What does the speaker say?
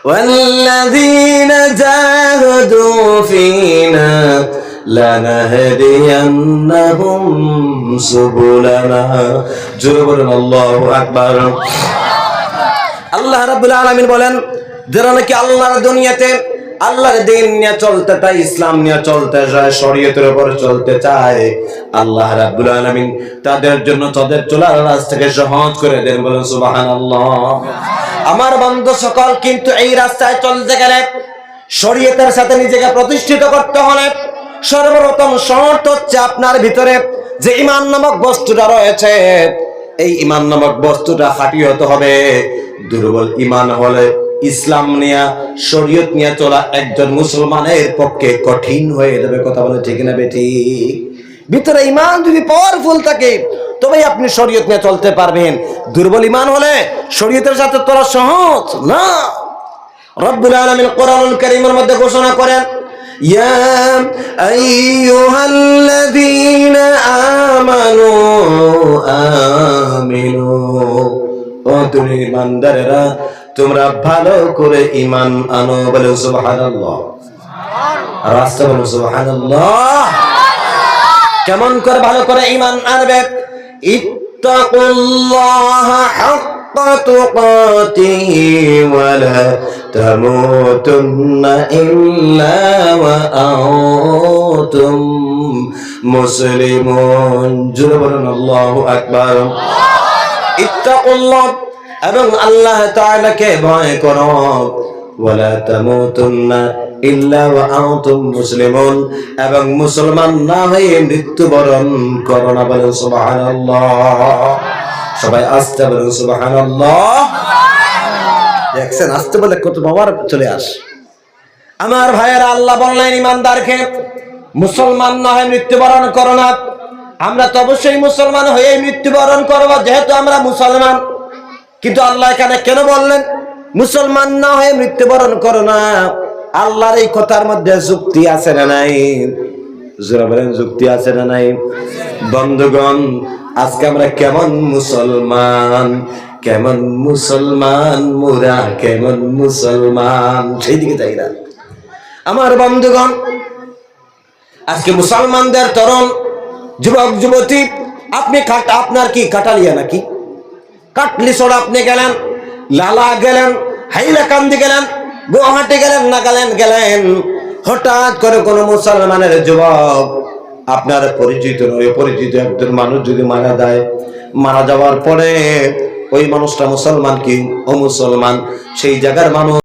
ওয়াল্লাযীনা জাহাদু ফীনা লানাহদিয়ান্নাহুম সুবুলানা। জোরে বলুন আল্লাহু আকবার। আল্লাহ রাব্বুল আলামিন বলেন, যারা নাকি আল্লাহর দুনিয়াতে আল্লাহর দ্বীন নিয়ে চলতে চায়, ইসলাম নিয়ে চলতে চায়, শরীয়তের উপর চলতে চায়, আল্লাহ রাব্বুল আলামিন তাদের জন্য তাদের চলার রাস্তাকে সহজ করে দেন। বলুন সুবহানাল্লাহ। আমার বন্ধু সকল, কিন্তু এই রাস্তায় চলতে গেলে, শরীয়তের সাথে নিজেকে প্রতিষ্ঠিত করতে হলে সর্বপ্রথম শর্ত হচ্ছে আপনার ভিতরে যে ঈমান নামক বস্তুটা রয়েছে, এই ঈমান নামক বস্তুটা খাঁটি হতে হবে। দুর্বল ঈমান হলে ইসলাম নিয়ে শরীয়ত নিয়ে চলা একজন মুসলমানের পক্ষে কঠিন হয়ে যাবে। কথা বলে ঠিক না বেটি? ভিতরে ঈমান যদি পাওয়ারফুল থাকে তবে আপনি শরীয়ত নিয়ে চলতে পারবেন। দুর্বল ঈমান হলে শরীয়তের সাথে চলা সহজ না। রব্বুল আলামিন কোরআনুল কারীমের মধ্যে ঘোষণা করেন, ইয়া আইয়ুহাল্লাযীনা আমানু আমিনু। ও তুমি ঈমানদারেরা, তোমরা ভালো করে ঈমান আনো। বলে সুবহানাল্লাহ। রাস্তা বলে সুবহানাল্লাহ। কেমন করে ভালো করে ঈমান আনবে? ইত্তাকুল্লাহা হাক্কা তুকাতিহি ওয়া লা তামুতুন্না ইল্লা ওয়া আনতুম মুসলিমুন। জোরে বলুন আল্লাহু আকবার। ইত্তাকুল্লাহ, এবং আল্লাহ তাআলাকে ভয় করো। ওয়া লা তামুতুন্না ইল্লা ওয়া আনতুম মুসলিমুন, এবং মুসলমান না হয়ে মৃত্যুবরণ করো না। বলেন সুবহানাল্লাহ। সবাই আস্তে বলেন সুবহানাল্লাহ। দেখছেন, আস্তে বলে কত বাবার চলে আস। আমার ভাইয়েরা, আল্লাহ বললেন ঈমানদারকে মুসলমান না হয়ে মৃত্যুবরণ করো না। আমরা তো অবশ্যই মুসলমান হয়ে মৃত্যুবরণ করব, যেহেতু আমরা মুসলমান। কিন্তু আল্লাহ এখানে কেন বললেন মুসলমান না হয়ে মৃত্যুবরণ করো না? আল্লাহর এই কথার মধ্যে যুক্তি আছে না নাই? যারা বলেন যুক্তি আছে না নাই? বন্ধুগণ, আজকে আমরা কেমন মুসলমান, কেমন মুসলমান মোরা, কেমন মুসলমান, সেই দিকে যাই না। আমার বন্ধুগণ, আজকে মুসলমানদের তরুণ যুবক যুবতী, আপনি আপনার কি কাটালিয়া নাকি? কাটলিছড়া আপনি গেলেন, লালা গেলেন, হাইলাকান্দি গেলেন, গুয়াহাটি গেলেন, নাগাল্যান্ড গেলেন, হঠাৎ করে কোন মুসলমানের যুবক, আপনার পরিচিত নয় পরিচিত একজন মানুষ যদি মারা যায়, মারা যাওয়ার পরে ওই মানুষটা মুসলমান কি অমুসলমান, সেই জায়গার মানুষ